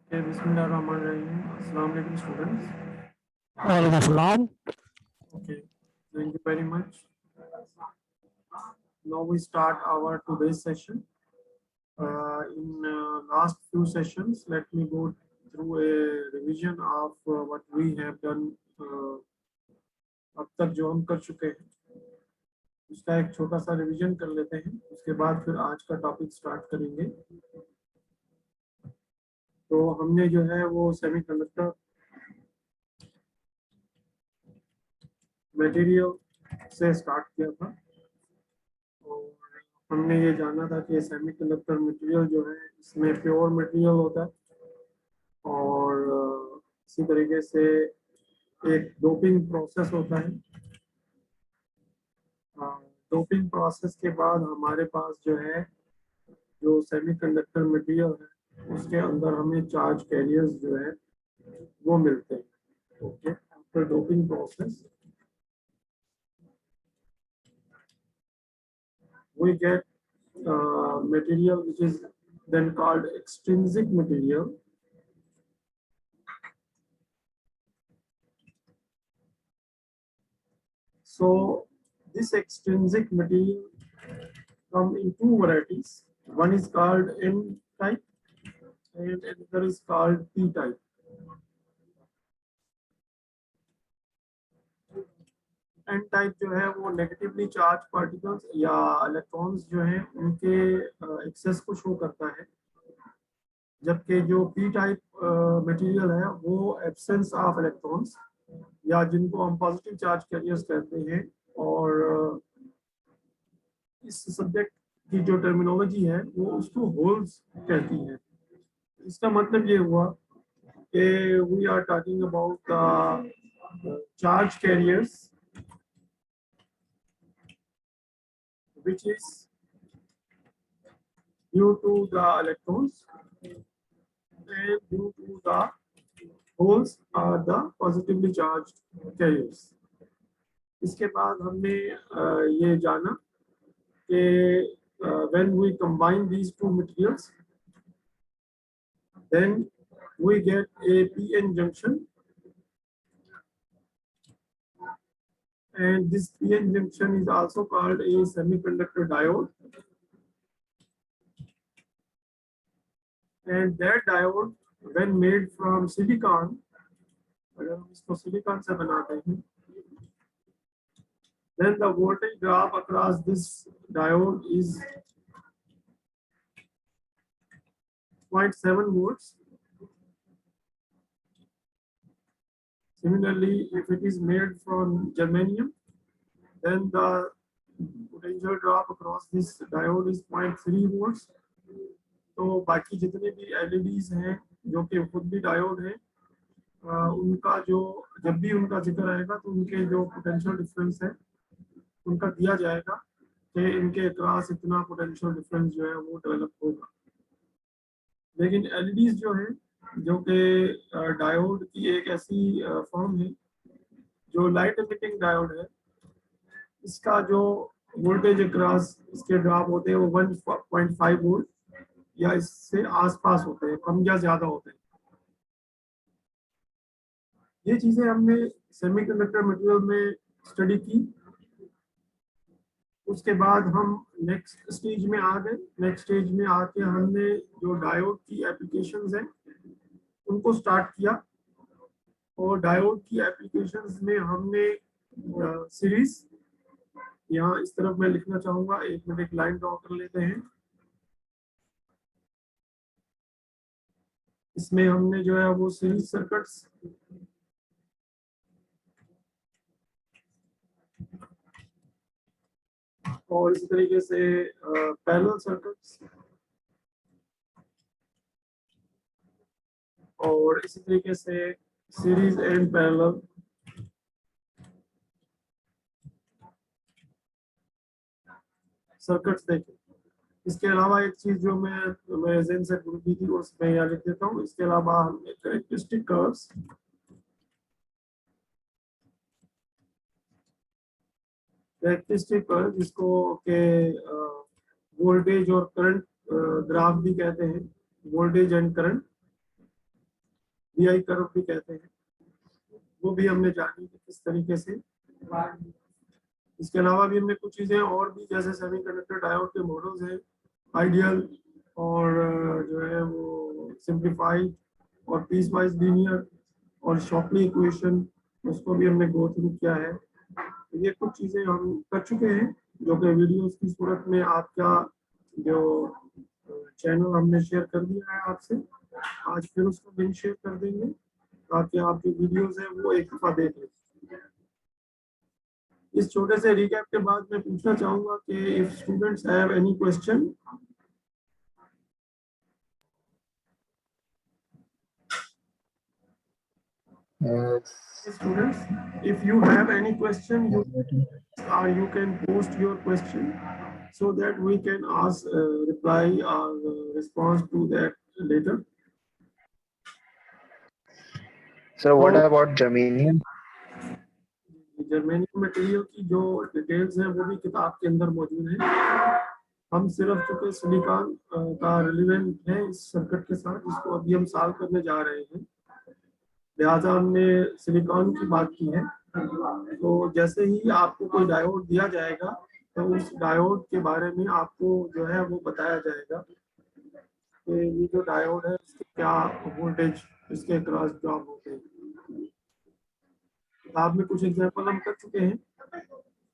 Okay, Bismillahirrahmanirrahim. Assalamu alaikum, students. Walaikum salam. Okay, thank you very much. Now we start our today's session. In last few sessions, let me go through a revision of what we have done अब तक जो हम कर चुके हैं उसका एक छोटा सा रिवीजन कर लेते हैं। उसके बाद फिर आज का टॉपिक स्टार्ट करेंगे। तो हमने जो है वो सेमीकंडक्टर मटेरियल से स्टार्ट किया था और हमने ये जाना था कि सेमीकंडक्टर मटेरियल जो है इसमें प्योर मटेरियल होता है और इसी तरीके से एक डोपिंग प्रोसेस होता है। डोपिंग प्रोसेस के बाद हमारे पास जो है जो सेमीकंडक्टर मटेरियल है उसके अंदर हमें चार्ज कैरियर्स जो है वो मिलते हैं। Okay, after doping process we get material which is then called extrinsic material. So this extrinsic material come in two varieties. One is called N type and another is called P type. N type जो है वो negatively charge particles या electrons जो हैं उनके access को show करता है, जबकि जो पी टाइप मटेरियल है वो एब्सेंस ऑफ इलेक्ट्रॉन्स या जिनको हम पॉजिटिव चार्ज कैरियर्स कहते हैं। और इस सब्जेक्ट की जो टर्मिनोलॉजी है वो उसको होल्स कहती है। इसका मतलब ये हुआ कि we are talking about the charge carriers which is due to the electrons and due to the holes are the positively charged carriers. इसके बाद हमने ये जाना कि when we combine these two materials then we get a PN junction, and this PN junction is also called a semiconductor diode, and that diode when made from silicon, अगर हम इसको silicon से बनाते हैं, then the voltage drop across this diode is 0.7 volts. Similarly, if it is made from germanium, then the potential drop across this diode is 0.3 volts. तो बाकी जितने भी LEDs हैं जो कि खुद भी डायोड हैं, उनका जो जब भी उनका जिक्र आएगा तो उनके जो पोटेंशियल डिफरेंस है उनका दिया जाएगा कि इनके अक्रॉस इतना पोटेंशियल डिफरेंस जो है वो डेवलप होगा। लेकिन LEDs जो है जो कि डायोड की एक ऐसी फॉर्म है जो लाइट एमिटिंग डायोड है, इसका जो वोल्टेज अक्रॉस इसके ड्रॉप होते हैं वो 1.5 वोल्ट या इससे आसपास होते हैं, कम या ज्यादा होते हैं। ये चीजें हमने सेमीकंडक्टर मटेरियल में स्टडी की। उसके बाद हम नेक्स्ट स्टेज में आ गए। नेक्स्ट स्टेज में आके हमने जो डायोड की एप्लीकेशंस हैं उनको स्टार्ट किया, और डायोड की एप्लीकेशंस में हमने सीरीज, यहाँ इस तरफ मैं लिखना चाहूंगा, एक मिनट एक लाइन ड्रॉ कर लेते हैं। इसमें हमने जो है वो सीरीज सर्किट्स और इसी तरीके से पैरेलल सर्किट्स और इसी तरीके से सीरीज एंड पैरेलल सर्किट्स देखे। इसके अलावा एक चीज जो मैं ज़हन से भूल गई थी उसमें यहाँ लिख देता हूँ। इसके अलावा हमने कैरेक्टरिस्टिक कर्व्स, जिसको के वोल्टेज और करंट ग्राफ भी कहते हैं, voltage and current, VI curve भी कहते हैं, वो भी हमने जानी कि किस तरीके से। इसके अलावा भी हमने कुछ चीजें और भी, जैसे सेमीकंडक्टर डायोड के मॉडल्स हैं, आइडियल और जो है वो सिंप्लीफाइड और पीस वाइज लीनियर और शॉकली इक्वेशन, उसको भी हमने गो थ्रू किया है। तो ये कुछ चीजें हम कर चुके हैं जो कि वीडियोस की सूरत में आपका जो चैनल हमने शेयर कर दिया है आपसे, आज फिर उसका लिंक शेयर कर देंगे ताकि आप जो वीडियोस हैं वो एक दफा देख लें। इस छोटे से रिकैप के बाद मैं पूछना चाहूंगा कि if students have any question. Students, if you have any question, you can post your question so that we can ask reply or response to that later. So what about germanium? Germanium material की जो details हैं वो भी किताब के अंदर मौजूद है। हम सिर्फ चूंकि सिलिकॉन का रिलेवेंट है इस सर्किट के साथ, जिसको अभी हम सॉल्व करने जा रहे हैं, लिहाजा हमने सिलिकॉन की बात की है। तो जैसे ही आपको कोई डायोड दिया जाएगा तो उस डायोड के बारे में आपको जो है वो बताया जाएगा कि ये जो डायोड है इसके क्या वोल्टेज इसके अक्रॉस ड्रॉप होते हैं। किताब में कुछ एग्जांपल हम कर चुके हैं,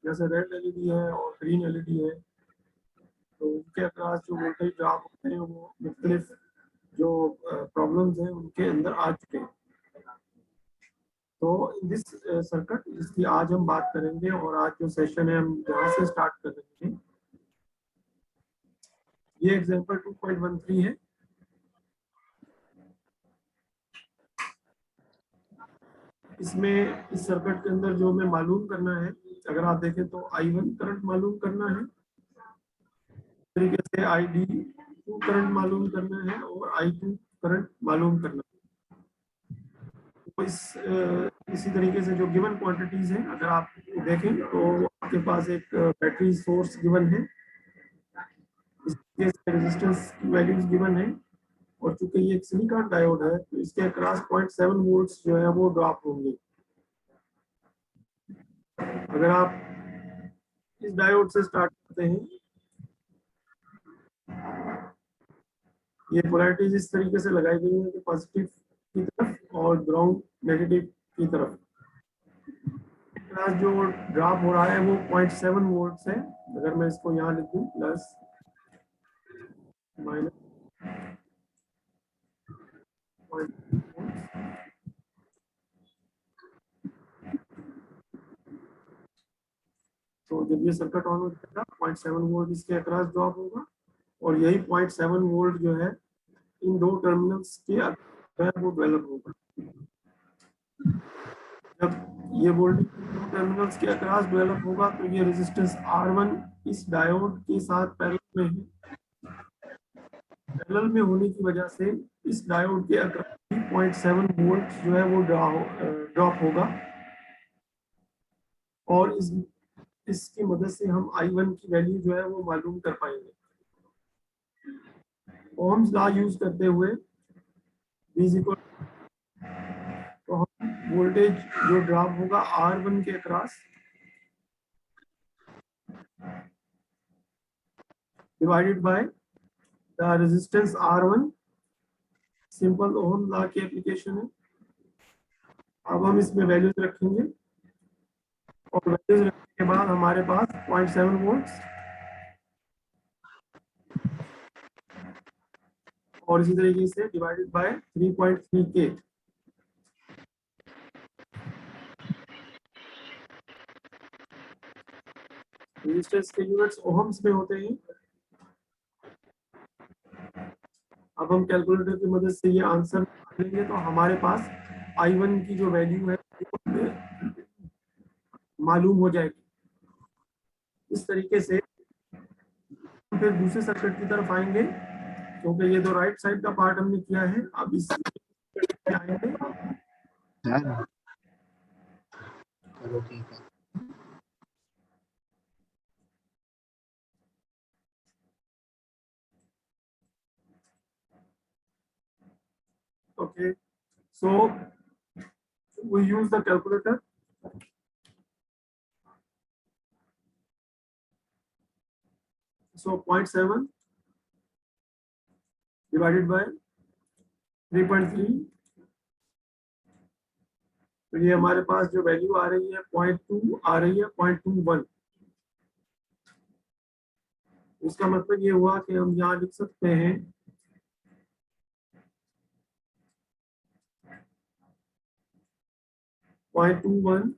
जैसे रेड एलईडी है और ग्रीन एलईडी है, तो उनके अक्रॉस जो वोल्टेज ड्रॉप होते हैं वो मुख्तलिफ जो प्रॉब्लम्स हैं उनके अंदर आ चुके हैं। तो दिस सर्किट जिसकी आज हम बात करेंगे और आज जो सेशन है हम जहाँ से स्टार्ट कर रहे हैं, ये एग्जांपल 2.13 है। इसमें इस सर्किट के अंदर जो हमें मालूम करना है, अगर आप देखें तो I1 करंट मालूम करना है, तरीके से ID2 करंट मालूम करना है और I2 करंट मालूम करना है। तो इसी तरीके से जो गिवन क्वांटिटीज हैं अगर आप देखें तो आपके पास एक बैटरी सोर्स गिवन है, इसके रेजिस्टेंस की वैल्यूज गिवन है, और चूंकि ये एक सिलिकॉन डायोड है तो इसके अक्रॉस 0.7 वोल्ट्स जो है वो ड्रॉप होंगे। अगर आप इस डायोड से स्टार्ट करते हैं, ये पोलैरिटीज इस तरीके से लगाई गई है कि पॉजिटिव की तरफ और ग्राउंड नेगेटिव की तरफ। जो ड्रॉप हो रहा है वो 0.7 वोल्ट्स है। अगर मैं इसको यहाँ लिख दूं प्लस माइनस, तो जब ये सर्किट ऑन हो जाएगा 0.7 वोल्ट इसके अक्रॉस ड्रॉप होगा, और यही 0.7 वोल्ट जो है इन दो टर्मिनल्स के वो डेवलप होगा। जब ये वोल्टेज टर्मिनल्स के अक्रॉस डेवलप होगा तो ये रेजिस्टेंस R1 इस डायोड के साथ पैरेलल में है। पैरेलल में होने की वजह से इस डायोड के अक्रॉस 0.7 वोल्ट जो है वो ड्रॉप होगा, और इसकी मदद से हम I1 की वैल्यू जो है वो मालूम कर पाएंगे। ओम्स लॉ यूज करते हुए V इक्वल, तो हम वोल्टेज जो ड्रॉप होगा R1 के across divided by the resistance R1, simple ohm law की एप्लीकेशन है। अब हम इसमें वैल्यूज रखेंगे और वैल्यूज रखने के बाद हमारे पास 0.7 वोल्ट्स और इसी तरीके से डिवाइडेड बाय 3.38। रेजिस्टेंस के यूनिट्स ओहम्स में होते हैं। अब हम कैलकुलेटर की मदद से ये आंसर लेंगे तो हमारे पास I1 की जो वैल्यू है मालूम हो जाएगी। इस तरीके से फिर दूसरे सर्किट की तरफ आएंगे, क्योंकि ये तो राइट साइड का पार्ट हमने किया है। अब इस आएंगे, चलो ठीक है। okay, So we use the calculator. So 0.7 divided by 3.3, तो ये हमारे पास जो वैल्यू आ रही है 0.2 आ रही है 0.21। इसका मतलब ये हुआ कि हम यहाँ लिख सकते हैं 0.21,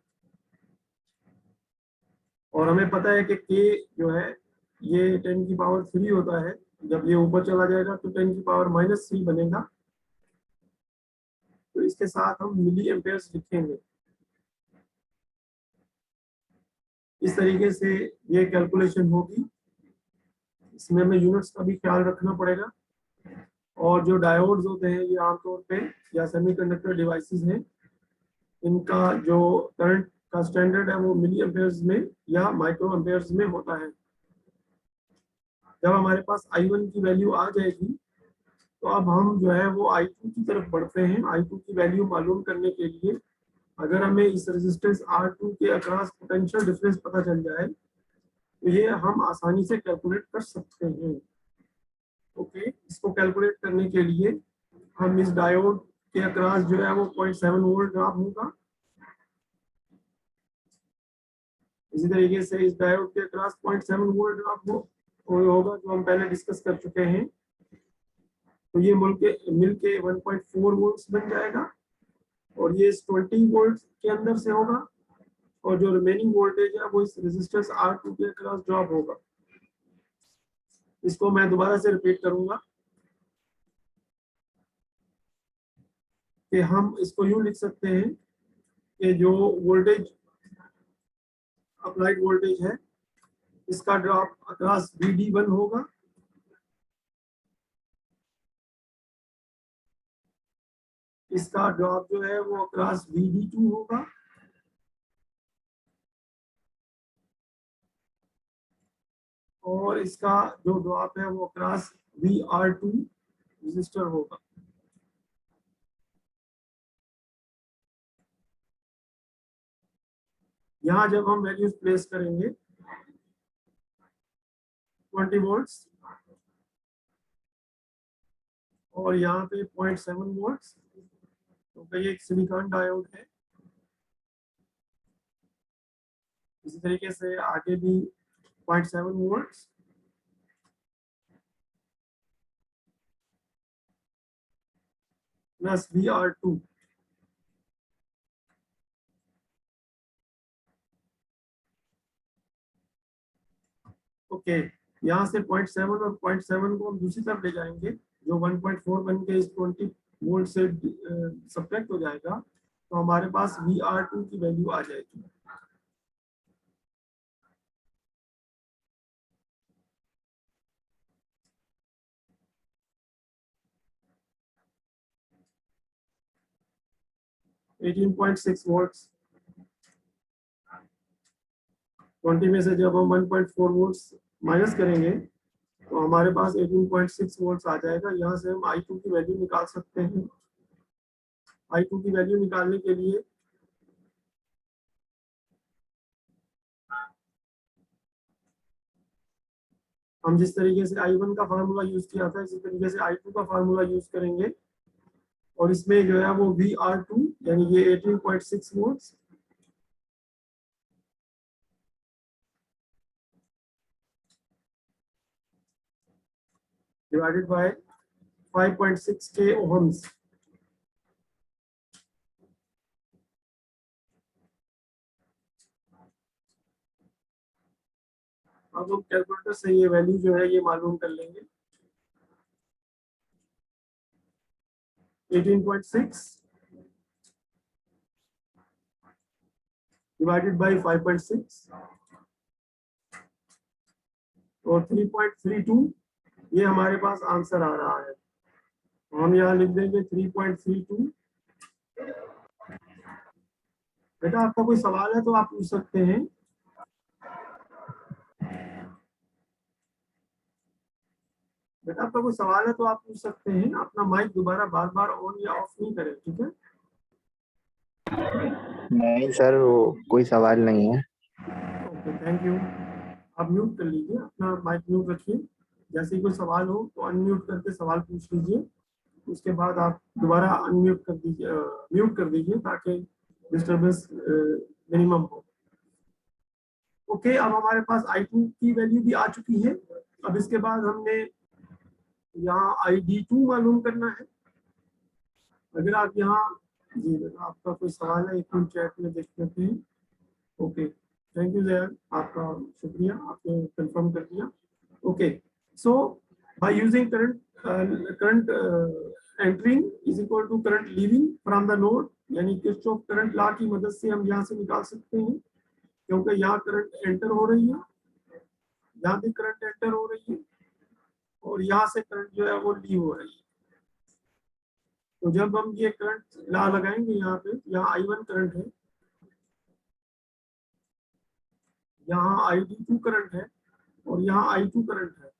और हमें पता है कि k जो है ये 10 की पावर 3 होता है, जब ये ऊपर चला जाएगा तो 10 की पावर -3 बनेगा। तो इसके साथ हम मिली एम्पेयर्स लिखेंगे। इस तरीके से ये कैलकुलेशन होगी। इसमें हमें यूनिट्स का भी ख्याल रखना पड़ेगा, और जो डायोड्स होते हैं ये आमतौर पे या सेमीकंडक्टर डिवाइसेस हैं, इनका जो करंट का स्टैंडर्ड है वो मिली एम्पेयर्स में या माइक्रो एम्पेयर्स में होता है। जब हमारे पास I1 की वैल्यू आ जाएगी तो अब हम जो है वो I2 की तरफ बढ़ते हैं। I2 की वैल्यू मालूम करने के लिए अगर हमें इस रेजिस्टेंस R2 के अक्रॉस पोटेंशियल डिफरेंस पता चल जाए तो ये हम आसानी से कैलकुलेट कर सकते हैं। ओके, इसको कैलकुलेट करने के लिए हम इस डायोड के अक्रॉस जो है वो 0.7 वोल्ट ड्रॉप होगा। इसी तरीके से इस डायोड के अक्रॉस 0.7 वोल्ट ड्रॉप होगा, जो हम पहले डिस्कस कर चुके हैं। तो ये मिलके 1.4 वोल्ट बन जाएगा, और ये इस 20 वोल्ट के अंदर से होगा, और जो रिमेनिंग वोल्टेज है वो इस रेजिस्टेंस R2 के अक्रॉस ड्रॉप होगा। इसको मैं दोबारा से रिपीट करूंगा कि हम इसको यूं लिख सकते हैं कि जो वोल्टेज अप्लाइड वोल्टेज है इसका ड्रॉप अक्रॉस VD1 होगा, इसका ड्रॉप जो है वो अक्रॉस VD2 होगा, और इसका जो ड्रॉप है वो अक्रॉस VR2 रेजिस्टर होगा। यहाँ जब हम वैल्यूज प्लेस करेंगे 20 वोल्ट्स और यहाँ पे 0.7 वोल्ट्स, तो ये एक सिलिकॉन डायोड है। इसी तरीके से आगे भी 0.7 वोल्ट्स प्लस VR2। ओके, यहाँ से 0.7 और 0.7 को हम दूसरी तरफ ले जाएंगे, जो 1.4 बन के इस 20 वोल्ट से सब्ट्रैक्ट हो जाएगा, तो हमारे पास VR2 की वैल्यू आ जाएगी। $18.6 वोल्ट्स। 20 में से जब हम 1.4 वोल्ट्स माइनस करेंगे तो हमारे पास 18.6 वोल्ट्स आ जाएगा। यहाँ से हम I2 की वैल्यू निकाल सकते हैं। I2 की वैल्यू निकालने के लिए हम जिस तरीके से I1 का फार्मूला यूज किया था इसी तरीके से I2 का फार्मूला यूज करेंगे, और इसमें जो है वो VR2 यानी ये 18.6 वोल्ट्स डिवाइडेड बाय 5.6 के ओहम्स। अब हम कैलकुलेटर से ये वैल्यू जो है ये मालूम कर लेंगे। 18.6 डिवाइडेड बाय 5.6 और 3.32, ये हमारे पास आंसर आ रहा है। तो हम यहाँ लिख देंगे 3.32। बेटा आपका कोई सवाल है तो आप पूछ सकते हैं। बेटा आपका कोई सवाल है तो आप पूछ सकते हैं। अपना माइक दोबारा बार बार ऑन या ऑफ नहीं करें, ठीक है। नहीं सर, वो कोई सवाल नहीं है। Okay, thank you. आप म्यूट कर लीजिए, अपना माइक म्यूट रखिए। जैसे ही कोई सवाल हो तो अनम्यूट करके सवाल पूछ लीजिए। उसके बाद आप दोबारा अनम्यूट कर दीजिए, म्यूट कर दीजिए, ताकि डिस्टर्बेंस मिनिमम हो। ओके, अब हमारे पास I2 की वैल्यू भी आ चुकी है। अब इसके बाद हमने यहाँ ID2 मालूम करना है। अगर आप यहाँ, जी बेटा आपका कोई सवाल है, एक मिनट चैट में देख लेते हैं। ओके, थैंक यू जयन, आपका शुक्रिया, आपने कंफर्म कर दिया। Okay, so by using current entering is equal to current leaving from the node, यानी किरचॉफ करंट लॉ की मदद से हम यहाँ से निकाल सकते हैं, क्योंकि यहाँ करंट एंटर हो रही है, यहाँ भी करंट एंटर हो रही है, और यहाँ से करंट जो है वो लीव हो रही है। तो जब हम ये करंट लॉ लगाएंगे यहाँ पे, यहाँ I1 करंट है, यहाँ ID2 करंट है, और यहाँ I2 करंट है।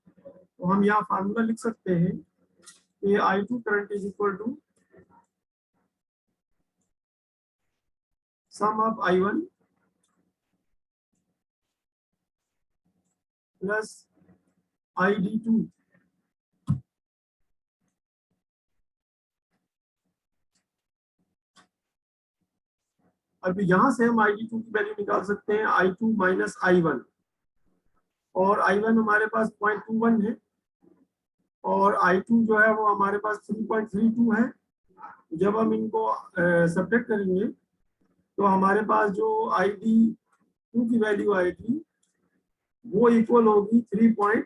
तो हम यहाँ फार्मूला लिख सकते हैं कि I2 current is equal to sum of I1 plus ID2 अब यहाँ से हम ID2 की वैल्यू निकाल सकते हैं, I2 माइनस I1, और I1 हमारे पास 0.21 है, और I2 जो है वो हमारे पास 3.32 है। जब हम इनको सब्ट्रैक्ट करेंगे तो हमारे पास जो ID2 की वैल्यू आएगी वो इक्वल होगी 3.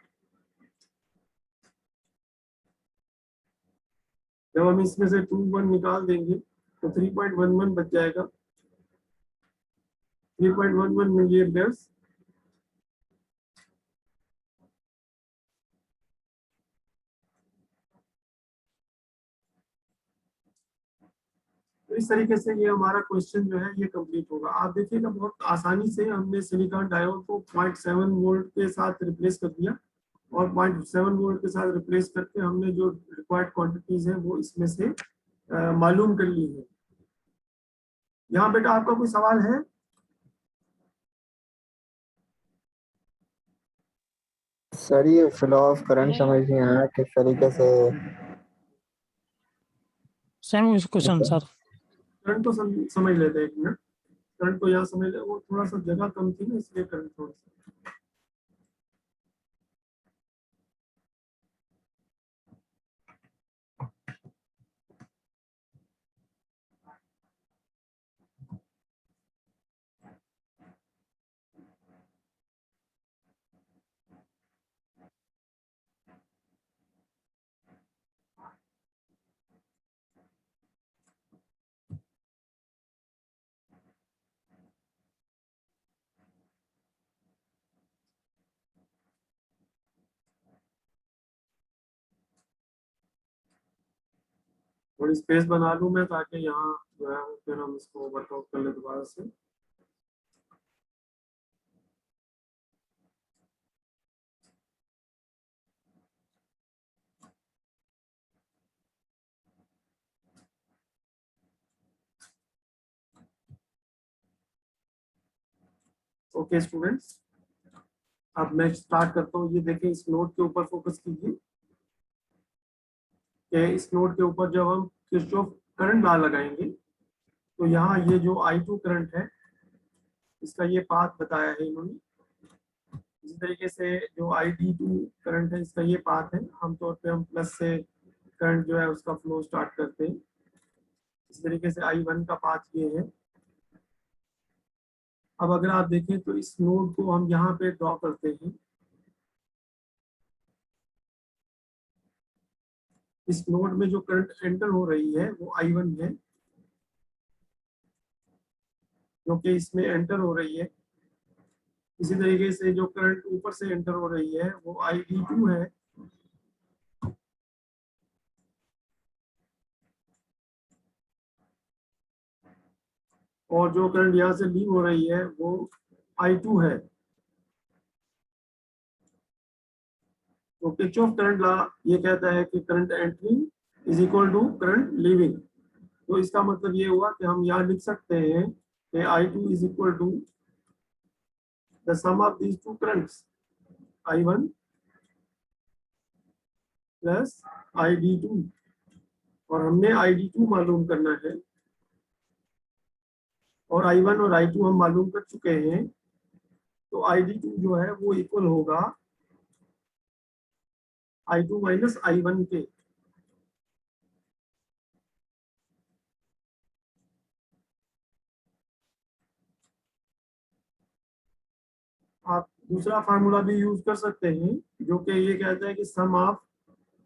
जब हम इसमें से 2 निकाल देंगे तो 3.11 बच जाएगा, 3.11 मिली एम्पेयर्स। तो इस तरीके से ये हमारा क्वेश्चन जो है ये कंप्लीट होगा। आप देखिएगा बहुत आसानी से हमने सिलिकॉन डायोड को 0.7 वोल्ट के साथ रिप्लेस कर दिया, और 0.7 वोल्ट के साथ रिप्लेस करके हमने जो रिक्वायर्ड क्वांटिटीज है वो इसमें से मालूम कर ली है। यहाँ बेटा आपका कोई सवाल है? सर ये फ्लो ऑफ करंट समझ नहीं आया किस तरीके से। Same question sir. करंट को समझ लेते हैं, एक मिनट। करंट को यहाँ समझ ले, वो थोड़ा सा जगह कम थी ना, इसलिए करंट थोड़ा सा। थोड़ी स्पेस बना लूं मैं, ताकि यहाँ जो है फिर हम इसको वर्कआउट कर ले दोबारा से। ओके स्टूडेंट्स, अब मैं स्टार्ट करता हूँ। ये देखें, इस नोट के ऊपर फोकस कीजिए कि इस नोट के ऊपर जब हम किरचॉफ करंट लॉ लगाएंगे तो यहाँ ये जो I2 करंट है इसका ये पाथ बताया है इन्होंने। इसी तरीके से जो ID2 करंट है इसका ये पाथ है। आमतौर पे हम प्लस से करंट जो है उसका फ्लो स्टार्ट करते हैं। इस तरीके से I1 का पाथ ये है। अब अगर आप देखें तो इस नोड को हम यहाँ पे ड्रॉ करते हैं। इस नोड में जो करंट एंटर हो रही है वो I1 है, क्योंकि इसमें एंटर हो रही है। इसी तरीके से जो करंट ऊपर से एंटर हो रही है वो ID2 है, और जो करंट यहाँ से लीव हो रही है वो I2 है। तो किरचॉफ करंट लॉ ये कहता है कि current entering is equal to current leaving. तो इसका मतलब ये हुआ कि हम यहाँ लिख सकते हैं कि I2 is equal to the sum of these two currents I1 plus ID2, और हमने ID2 मालूम करना है और I1 और I2 हम मालूम कर चुके हैं। तो ID2 जो है वो इक्वल होगा I2 माइनस I1 के। आप दूसरा फार्मूला भी यूज कर सकते हैं जो कि ये कहता है कि sum of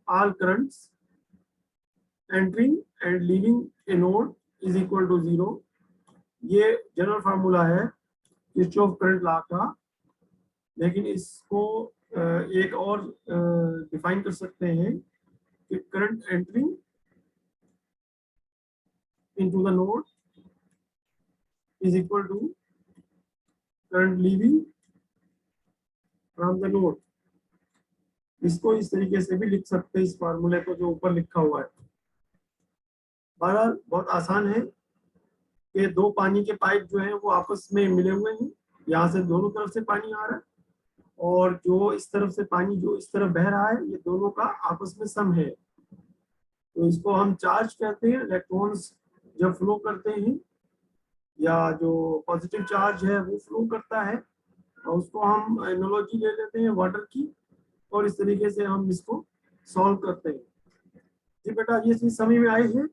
all currents entering and leaving a node is equal to 0। ये जनरल फार्मूला है किरचॉफ करंट लॉ का, लेकिन इसको एक और डिफाइन कर सकते हैं कि current entering into the node is equal to current leaving from the node. इसको इस तरीके से भी लिख सकते हैं, इस फार्मूले को जो ऊपर लिखा हुआ है। बहरहाल बहुत आसान है कि दो पानी के पाइप जो है वो आपस में मिले हुए हैं, यहाँ से दोनों तरफ से पानी आ रहा है, और जो इस तरफ से पानी जो इस तरफ बह रहा है, ये दोनों का आपस में सम है। तो इसको हम चार्ज कहते हैं। इलेक्ट्रॉन्स जब फ्लो करते हैं या जो पॉजिटिव चार्ज है वो फ्लो करता है, और उसको हम एनालॉजी ले लेते हैं वाटर की, और इस तरीके से हम इसको सॉल्व करते हैं। जी बेटा, ये चीज समझ में आई है?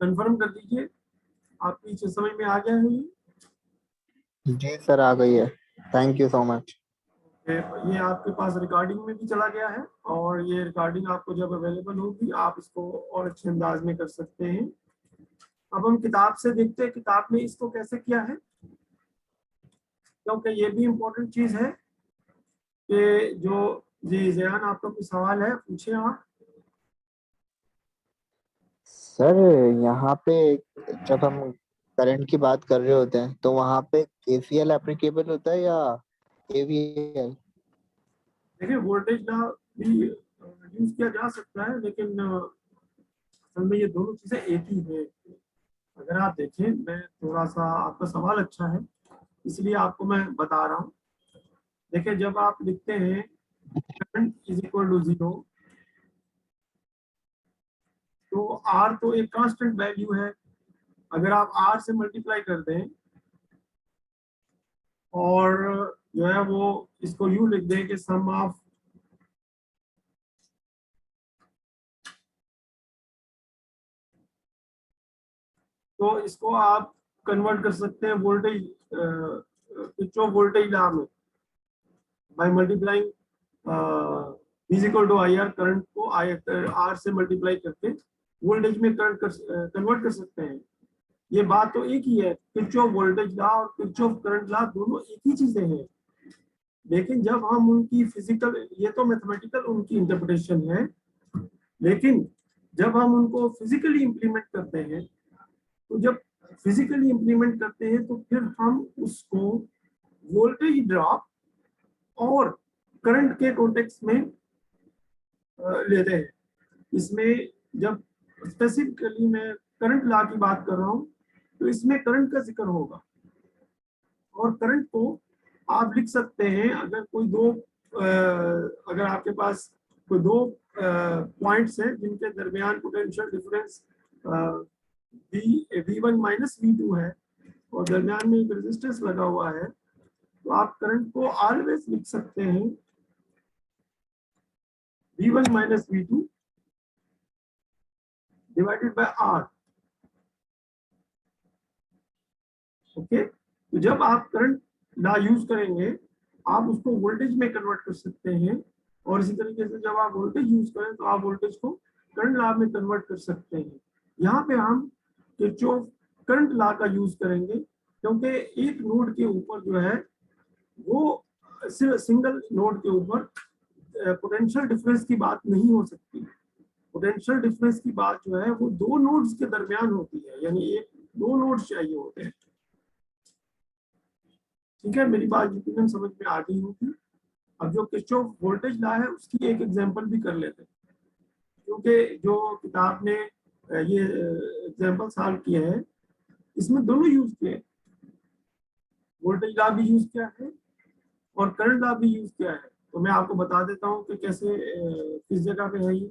कंफर्म कर दीजिए, आपकी चीज समझ में आ गया है ये? जी सर, आ गई है। Thank you so much. ये आपके पास रिकॉर्डिंग में भी चला गया है, और ये रिकॉर्डिंग आपको जब अवेलेबल होगी आप इसको और अच्छे अंदाज में कर सकते हैं। अब हम किताब से देखते हैं किताब में इसको कैसे किया है, क्योंकि ये भी इम्पोर्टेंट चीज है कि जो जी जयान, आपका कोई सवाल है पूछे आप। सर, यहाँ पे जब हम करंट की बात कर रहे होते हैं तो वहाँ पे केसीएल एप्लीकेबल होता है या केवीएल? देखिए, वोल्टेज लॉ भी यूज किया जा सकता है, लेकिन असल में ये दोनों चीजें एक ही है। अगर आप देखें, मैं थोड़ा सा, आपका सवाल अच्छा है इसलिए आपको मैं बता रहा हूँ। देखिए, जब आप लिखते हैं करंट इज इक्वल टू 0, तो आर तो एक कांस्टेंट वैल्यू है। अगर आप आर से मल्टीप्लाई कर दें और जो है वो इसको यूं लिख दें कि सम ऑफ तो इसको आप कन्वर्ट कर सकते हैं वोल्टेज किरचॉफ वोल्टेज लॉ में by multiplying is equal to I R. Current को आई आर से मल्टीप्लाई करके वोल्टेज में करंट कन्वर्ट कर सकते हैं। ये बात तो एक ही है, किरचॉफ वोल्टेज लॉ और किरचॉफ करंट लॉ दोनों एक ही चीजें हैं। लेकिन जब हम उनकी फिजिकल, ये तो मैथमेटिकल उनकी इंटरप्रिटेशन है, लेकिन जब हम उनको फिजिकली इंप्लीमेंट करते हैं, तो जब फिजिकली इंप्लीमेंट करते हैं तो फिर हम उसको वोल्टेज ड्रॉप और करंट के कॉन्टेक्स्ट में लेते हैं। इसमें जब स्पेसिफिकली मैं करंट लॉ की बात कर रहा हूं, तो इसमें करंट का जिक्र होगा, और करंट को आप लिख सकते हैं अगर कोई दो अगर आपके पास कोई दो पॉइंट्स हैं जिनके दरमियान potential difference V1 minus V2 है, और दरमियान में एक रेजिस्टेंस लगा हुआ है, तो आप करंट को ऑलवेज लिख सकते हैं V1 minus V2 divided by R। Okay, तो जब आप करंट लॉ यूज करेंगे आप उसको वोल्टेज में कन्वर्ट कर सकते हैं, और इसी तरीके से जब आप वोल्टेज यूज करें तो आप वोल्टेज को करंट लॉ में कन्वर्ट कर सकते हैं। यहाँ पे हम किरचॉफ करंट लॉ का यूज करेंगे, क्योंकि एक नोड के ऊपर जो है वो सिंगल नोड के ऊपर पोटेंशियल डिफरेंस की बात नहीं हो सकती। पोटेंशियल डिफरेंस की बात जो है वो दो नोड्स के दरमियान होती है, यानी एक दो नोड्स चाहिए होते हैं। ठीक है, मेरी बात यकीनन समझ में आ गई होगी। अब जो किरचॉफ वोल्टेज लॉ है उसकी एक एग्जांपल भी कर लेते हैं, क्योंकि जो किताब ने ये एग्जांपल सॉल्व किए हैं इसमें दोनों यूज किए हैं, वोल्टेज लॉ भी यूज किया है और करंट लॉ भी यूज किया है। तो मैं आपको बता देता हूँ कि कैसे किस जगह पे है ये,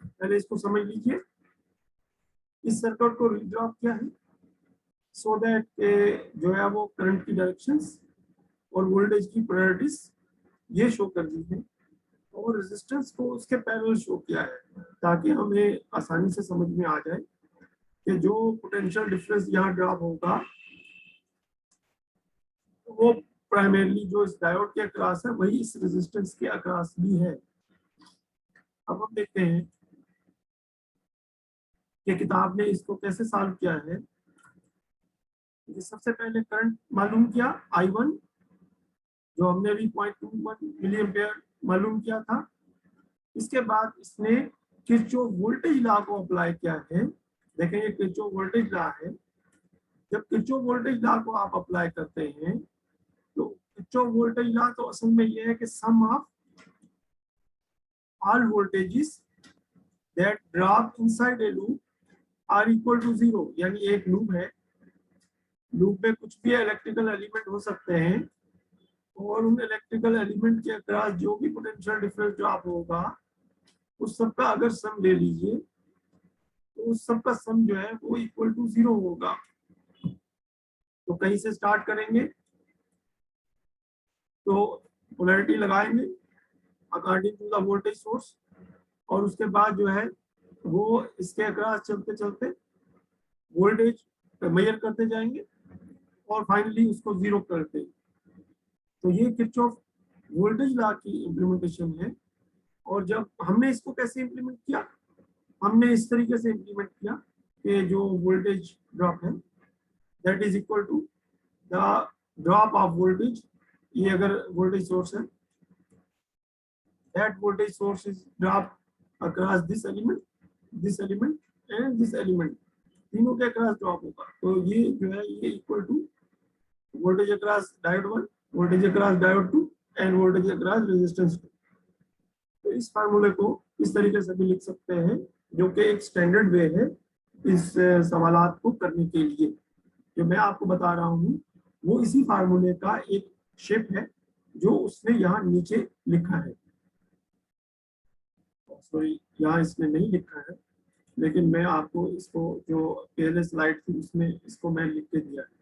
पहले इसको समझ लीजिए। इस सर्किट को रीड्रॉ किया है सो दैट जो है वो करंट की डायरेक्शंस और वोल्टेज की पोलैरिटीज ये शो कर दी है, और रेजिस्टेंस को उसके पैरेलल शो किया है ताकि हमें आसानी से समझ में आ जाए कि जो पोटेंशियल डिफरेंस यहाँ ड्रॉप होगा वो प्राइमरली जो इस डायोड के अक्रॉस है वही इस रेजिस्टेंस के अक्रॉस भी है। अब हम देखते हैं कि किताब ने इसको कैसे सॉल्व किया है। सबसे पहले करंट मालूम किया I1 जो हमने अभी 0.21 मिली एम्पेयर मालूम किया था। इसके बाद इसने किरचॉफ वोल्टेज लॉ को अप्लाई किया है। देखें ये किरचॉफ वोल्टेज लॉ है। जब किरचॉफ वोल्टेज लॉ को आप अप्लाई करते हैं तो किरचॉफ वोल्टेज लॉ तो असल में ये है कि sum of all voltages that drop inside a loop are equal to 0, यानी एक लूप है, लूप में कुछ भी इलेक्ट्रिकल एलिमेंट हो सकते हैं और उन इलेक्ट्रिकल एलिमेंट के अक्रॉस जो भी पोटेंशियल डिफरेंस ड्रॉप होगा उस सब का अगर सम ले लीजिए तो उस सब का सम जो है वो इक्वल टू 0 होगा। तो कहीं से स्टार्ट करेंगे तो पोलैरिटी लगाएंगे according to the voltage source, और उसके बाद जो है वो इसके अक्रॉस चलते चलते वोल्टेज मेजर करते जाएंगे और फाइनली उसको 0 करते। तो ये किरचॉफ वोल्टेज लॉ की इम्प्लीमेंटेशन है। और जब हमने इसको कैसे इम्प्लीमेंट किया, हमने इस तरीके से इम्प्लीमेंट किया कि जो वोल्टेज ड्रॉप है that is equal to the drop of voltage, ये अगर वोल्टेज सोर्स है that voltage source is drop across this element and this element, तीनों के अक्रॉस ड्रॉप होगा। तो ये जो है ये equal to voltage across diode 1, voltage across diode 2 and voltage across resistance 2। तो इस फार्मूले को इस तरीके से भी लिख सकते हैं जो कि एक स्टैंडर्ड वे है इस सवालात को करने के लिए। जो मैं आपको बता रहा हूँ वो इसी फार्मूले का एक शेप है जो उसने यहाँ नीचे लिखा है। सॉरी यहाँ इसने नहीं लिखा है, लेकिन मैं आपको इसको जो पहले स्लाइड थी उसमें इसको मैं लिख के दिया है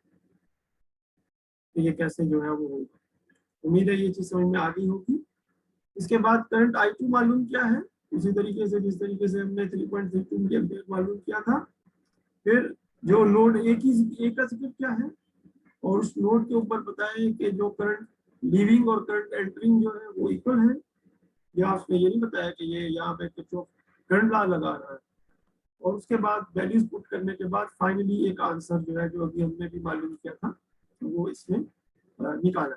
कि ये कैसे जो है वो होगा। उम्मीद है ये चीज समझ में आ गई होगी। इसके बाद करंट I2 मालूम किया है उसी तरीके से जिस तरीके से हमने 3.32 मिली एम्पीयर मालूम किया था। फिर जो नोड ए का जिक्र क्या है और उस नोड के ऊपर बताएं कि जो करंट लीविंग और करंट एंटरिंग जो है वो इक्वल है, या उसने ये नहीं बताया कि ये यहाँ पे किरचॉफ करंट लॉ लगा रहा है। और उसके बाद वैल्यूज पुट करने के बाद फाइनली एक आंसर जो है जो अभी हमने भी मालूम किया था वो इसमें निकाला।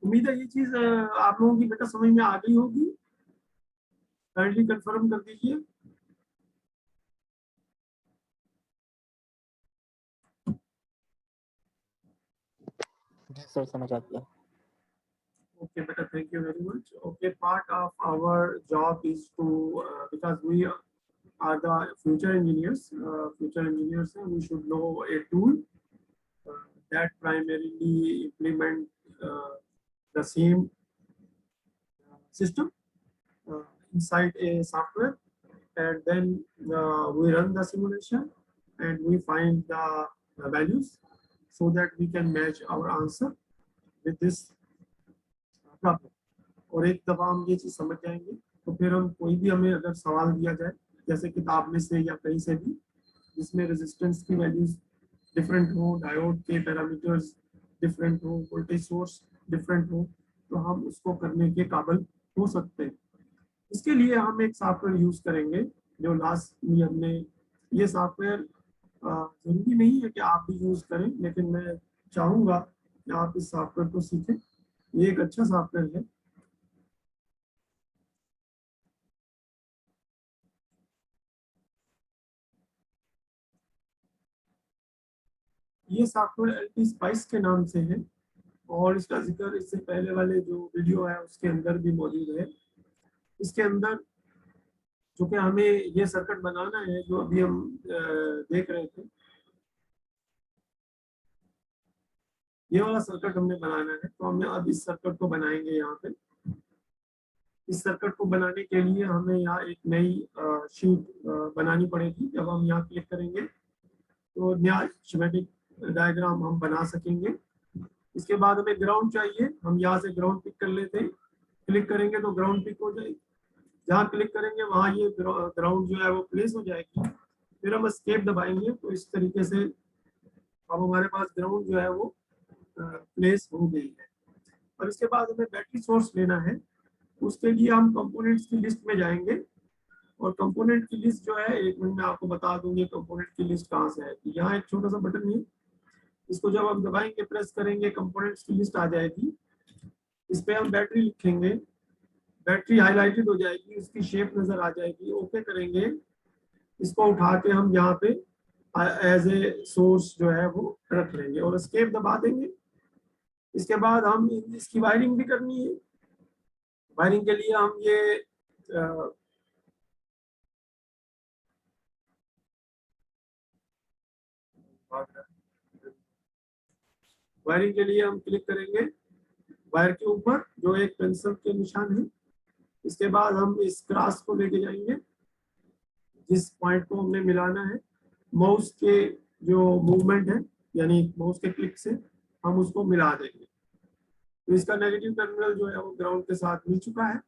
उम्मीद है ये चीज आप लोगों की बेटा समझ में आ गई होगी। काइंडली कंफर्म कर दीजिए। जी सर, समझ आ गया। Okay, beta, thank you very much. Okay, part of our job is to, because we are the future engineers, we should know a tool that primarily implement the same system inside a software, and then we run the simulation and we find the values so that we can match our answer with this problem. और एक दफा हम ये चीज समझ जाएंगे तो फिर हम कोई भी हमें अगर सवाल दिया जाए जैसे किताब में से या कहीं से भी जिसमें रेजिस्टेंस की वैल्यूज डिफरेंट हो, डायोड के पैरामीटर्स डिफरेंट हो, वोल्टेज सोर्स डिफरेंट हो, तो हम उसको करने के काबिल हो सकते हैं। इसके लिए हम एक सॉफ्टवेयर यूज करेंगे जो लास्ट में हमने, ये सॉफ्टवेयर जरूरी नहीं है कि आप भी यूज करें, लेकिन मैं चाहूंगा कि आप इस सॉफ्टवेयर को सीखें। ये एक अच्छा सॉफ्टवेयर है। ये सॉफ्टवेयर LT स्पाइस के नाम से है और इसका जिक्र इससे पहले वाले जो वीडियो है उसके अंदर भी मौजूद है। इसके अंदर चूंकि हमें ये सर्किट बनाना है जो अभी हम देख रहे थे, ये वाला सर्किट हमने बनाना है, तो हमें अब इस सर्किट को बनाएंगे। यहाँ पे इस सर्किट को बनाने के लिए हमें यहाँ एक नई शीट बनानी पड़ेगी। जब हम यहाँ क्लिक करेंगे तो नया स्कीमेटिक डायग्राम हम बना सकेंगे। इसके बाद हमें ग्राउंड चाहिए, हम यहाँ से ग्राउंड पिक कर लेते हैं। क्लिक करेंगे तो ग्राउंड पिक हो जाएगी, जहाँ क्लिक करेंगे वहाँ ये ग्राउंड जो है वो प्लेस हो जाएगी। फिर हम एस्केप दबाएंगे तो इस तरीके से अब हमारे पास ग्राउंड जो है वो प्लेस हो गई है। और इसके बाद हमें बैटरी सोर्स लेना है, उसके लिए हम कंपोनेंट्स की लिस्ट में जाएंगे। और कंपोनेंट की लिस्ट जो है, एक मिनट में आपको बता दूंगी कंपोनेंट की लिस्ट कहाँ से है। यहाँ एक छोटा सा बटन है, इसको जब हम दबाएंगे प्रेस करेंगे कंपोनेंट्स की लिस्ट आ जाएगी। इस पे हम बैटरी लिखेंगे, बैटरी हाईलाइटेड हो जाएगी, उसकी शेप नजर आ जाएगी। ओके करेंगे, इसको उठा के हम यहाँ पे एज ए सोर्स जो है वो रख लेंगे और एस्केप दबा देंगे। इसके बाद हम इसकी वायरिंग भी करनी है। वायरिंग के लिए हम ये वायरिंग के लिए हम क्लिक करेंगे वायर के ऊपर जो एक पेंसिल के निशान है। इसके बाद हम इस क्रॉस को लेके जाएंगे, जिस पॉइंट को हमने मिलाना है। माउस के जो मूवमेंट है यानी माउस के क्लिक से हम उसको मिला देंगे। तो इसका नेगेटिव टर्मिनल जो है वो ग्राउंड के साथ मिल चुका है।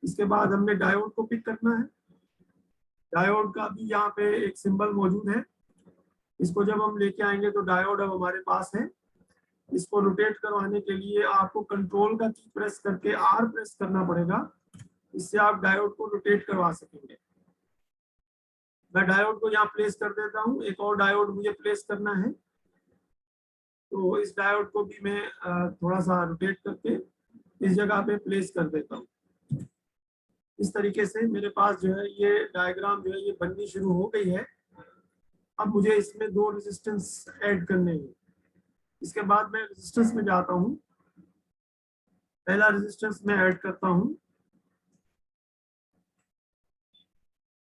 इसके बाद हमने डायोड को पिक करना है। डायोड का भी यहाँ पे एक सिंबल मौजूद है, इसको जब हम लेके आएंगे तो डायोड अब हमारे पास है। इसको रोटेट करवाने के लिए आपको कंट्रोल का की प्रेस करके आर प्रेस करना पड़ेगा, इससे आप डायोड को रोटेट करवा सकेंगे। मैं डायोड को यहाँ प्लेस कर देता हूँ, एक और डायोड मुझे प्लेस करना है, तो इस डायोड को भी मैं थोड़ा सा रोटेट करके इस जगह पे प्लेस कर देता हूँ। इस तरीके से मेरे पास जो है ये डायग्राम जो है ये बननी शुरू हो गई है। अब मुझे इसमें 2 रेजिस्टेंस ऐड करने हैं। इसके बाद मैं रेजिस्टेंस में जाता हूँ, पहला रेजिस्टेंस मैं ऐड करता हूँ,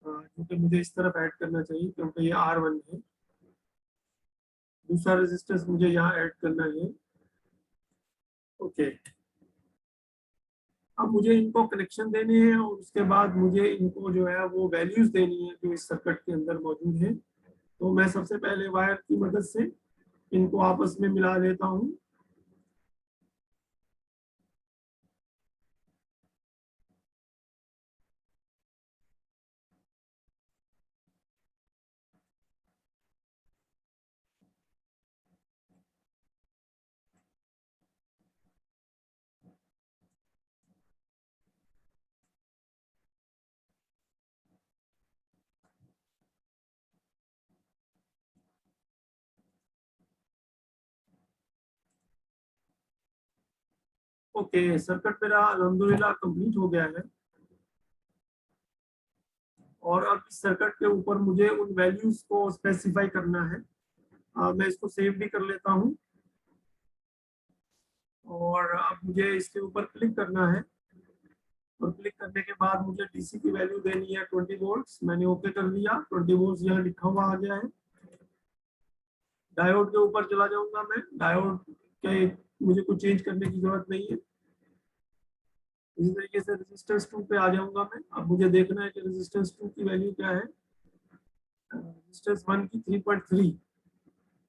क्योंकि मुझे इस तरफ ऐड करना चाहिए क्योंकि ये R1 है। दूसरा रेजिस्टेंस मुझे यहाँ ऐड करना है। ओके, अब मुझे इनको कनेक्शन देने हैं और उसके बाद मुझे इनको जो है वो वैल्यूज देनी है जो इस सर्किट के अंदर मौजूद है। तो मैं सबसे पहले वायर की मदद से इनको आपस में मिला लेता हूँ। ओके, सर्किट मेरा अल्हम्दुलिल्लाह कंप्लीट हो गया है। और अब इस सर्किट के ऊपर मुझे उन वैल्यूज को स्पेसिफाई करना है। मैं इसको सेव भी कर लेता हूँ और अब मुझे इसके ऊपर क्लिक करना है। और क्लिक करने के बाद मुझे डीसी की वैल्यू देनी है 20 वोल्ट्स। मैंने ओके कर दिया, 20 वोल्ट्स यहाँ लिखा हुआ आ गया है। डायोड के ऊपर चला जाऊंगा मैं, डायोड के मुझे कुछ चेंज करने की जरूरत नहीं है। इसी तरीके से रेजिस्टेंस 2 पे आ जाऊंगा मैं। अब मुझे देखना है कि रेजिस्टेंस 2 की वैल्यू क्या है। रेजिस्टेंस 1 की 3.3,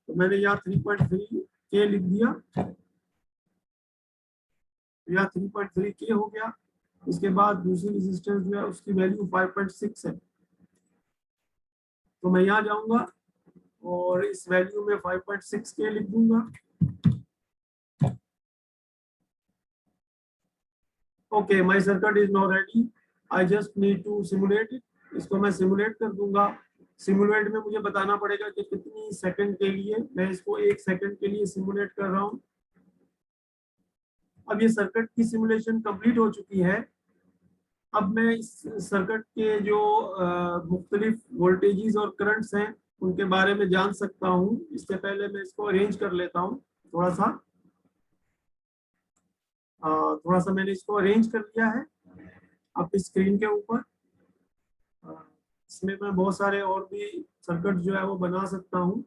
तो मैंने यहाँ 3.3 के लिख दिया, यहाँ 3.3 के हो गया। इसके बाद दूसरी रेजिस्टेंस जो है उसकी वैल्यू 5.6 है, तो मैं यहाँ जाऊंगा और इस वैल्यू में 5.6 के लिख दूंगा। Okay, my circuit is now ready, I just need to simulate it. इसको मैं सिमुलेट कर दूंगा। सिमुलेट में मुझे बताना पड़ेगा कि कितनी सेकंड के लिए, मैं इसको 1 सेकंड के लिए सिमुलेट कर रहा हूँ। अब ये सर्किट की सिमुलेशन कंप्लीट हो चुकी है। अब मैं इस सर्किट के जो मुख्तलिफ वोल्टेजेस और करंट्स हैं उनके बारे में जान सकता हूँ। इससे पहले मैं इसको अरेंज कर लेता हूँ थोड़ा सा। थोड़ा सा मैंने इसको अरेंज कर लिया है अपनी स्क्रीन के ऊपर। इसमें मैं बहुत सारे और भी सर्किट जो है वो बना सकता हूँ।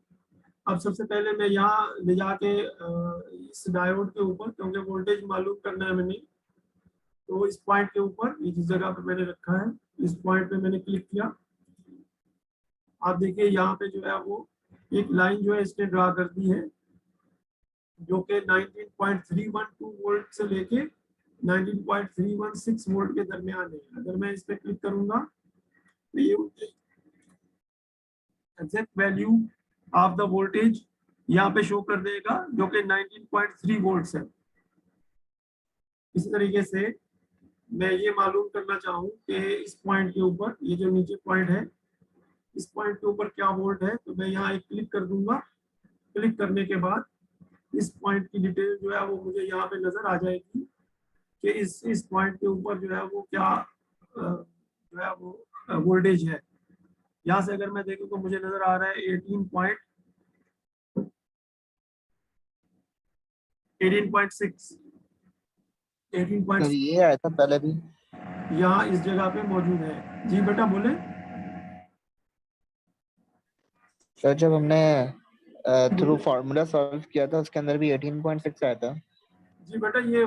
अब सबसे पहले मैं यहाँ ले जाके इस डायोड के ऊपर, क्योंकि वोल्टेज मालूम करना है मैंने, तो इस पॉइंट के ऊपर ये जिस जगह पे मैंने रखा है इस पॉइंट पे मैंने क्लिक किया। आप देखिए यहाँ पे जो है वो एक लाइन जो है इसने ड्रा कर दी है, जो कि 19.312 वोल्ट से लेके 19.316 वोल्ट के दरमियान है। अगर मैं इस पे क्लिक करूंगा तो ये exact value of the voltage यहाँ पे शो कर देगा, जो कि 19.3 वोल्ट्स है। इसी तरीके से मैं ये मालूम करना चाहूँ कि इस पॉइंट के ऊपर, ये जो नीचे पॉइंट है, इस पॉइंट के ऊपर क्या वोल्ट है, तो मैं यहाँ एक क्लिक कर दूंगा। क्लिक करने के बाद इस पॉइंट की डिटेल जो है वो मुझे यहाँ पे नजर आ जाएगी कि इस पॉइंट के ऊपर जो है वो क्या जो है वो वोल्टेज है। यहाँ से अगर मैं देखूँ तो मुझे नजर आ रहा है 18.6 सर ये आया था पहले भी। यहाँ इस जगह पे मौजूद है। जी बेटा बोले। सर जब हमने थ्रू फार्मूला सॉल्व किया था उसके अंदर भी 18.6 आया था। जी बेटा ये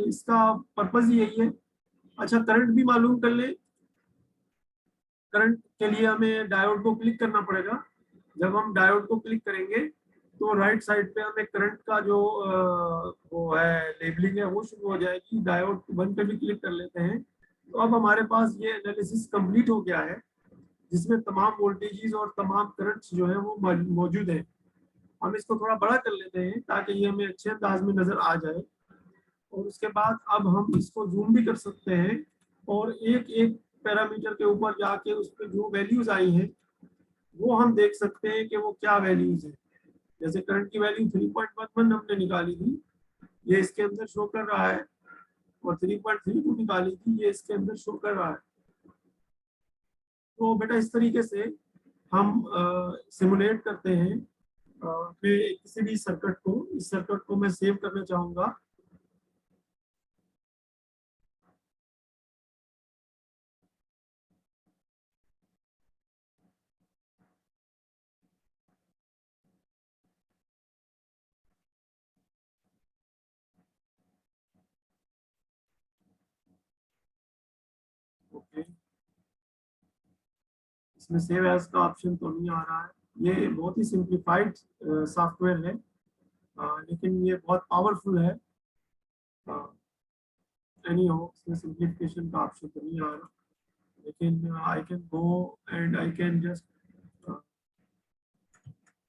इसका पर्पज ही यही है। अच्छा करंट भी मालूम कर ले। करंट के लिए हमें डायोड को क्लिक करना पड़ेगा। जब हम डायोड को क्लिक करेंगे तो राइट साइड पे हमें करंट का जो वो है लेबलिंग है वो शुरू हो जाएगी। डायोड 1 पे भी क्लिक कर लेते हैं तो अब हमारे पास ये एनालिसिस कंप्लीट हो गया है, जिसमें तमाम वोल्टेजेस और तमाम करंट्स जो है वो मौजूद है। हम इसको थोड़ा बड़ा कर लेते हैं ताकि ये हमें अच्छे अंदाज में नजर आ जाए, और उसके बाद अब हम इसको जूम भी कर सकते हैं और एक एक पैरामीटर के ऊपर जाके उस पर जो वैल्यूज आई हैं वो हम देख सकते हैं कि वो क्या वैल्यूज है। जैसे करंट की वैल्यू 3.11 हमने निकाली थी, ये इसके अंदर शो कर रहा है, और 3.32 निकाली थी, ये इसके अंदर शो कर रहा है। तो बेटा इस तरीके से हम सिमुलेट करते हैं। मैं किसी भी सर्किट को, इस सर्किट को मैं सेव करना चाहूंगा। ओके, इसमें सेव एज का ऑप्शन तो नहीं आ रहा है। ये बहुत ही सिंप्लीफाइड सॉफ्टवेयर है, लेकिन ये बहुत पावरफुल है। एनी हो, इसमें सिंप्लीफिकेशन का ऑप्शन तो नहीं आ रहा, लेकिन I can go and I can just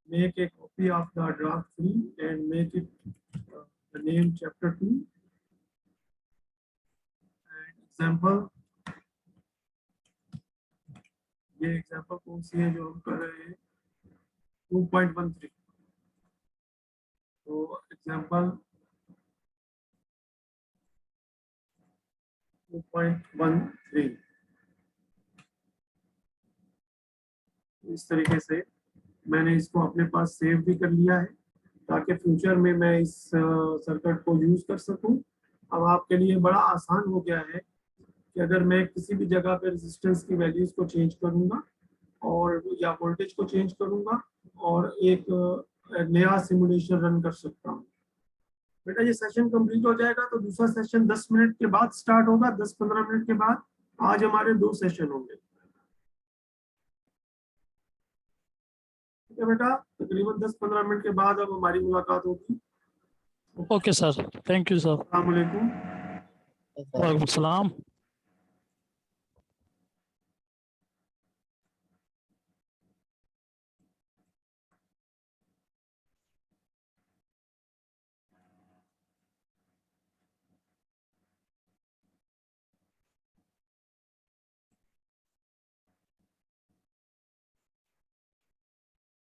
make a copy of the draft 3 and make it the name chapter 2 and example। ये एग्जाम्पल कौन सी है जो हम कर रहे हैं, 2.13। तो एग्जाम्पल 2.13 इस तरीके से मैंने इसको अपने पास सेव भी कर लिया है, ताकि फ्यूचर में मैं इस सर्किट को यूज कर सकूं। अब आपके लिए बड़ा आसान हो गया है कि अगर मैं किसी भी जगह पे रेजिस्टेंस की वैल्यूज को चेंज करूंगा और या वोल्टेज को चेंज करूंगा और एक नया सिमुलेशन रन कर सकता हूँ। बेटा ये सेशन कंप्लीट हो जाएगा तो दूसरा सेशन 10 मिनट के बाद स्टार्ट होगा, 10-15 मिनट के बाद। आज हमारे 2 सेशन होंगे। ठीक है बेटा, तकरीबन 10-15 मिनट के बाद अब हमारी मुलाकात होगी। Okay sir, thank you sir. अस्सलाम वालेकुम। वालेकुम सलाम।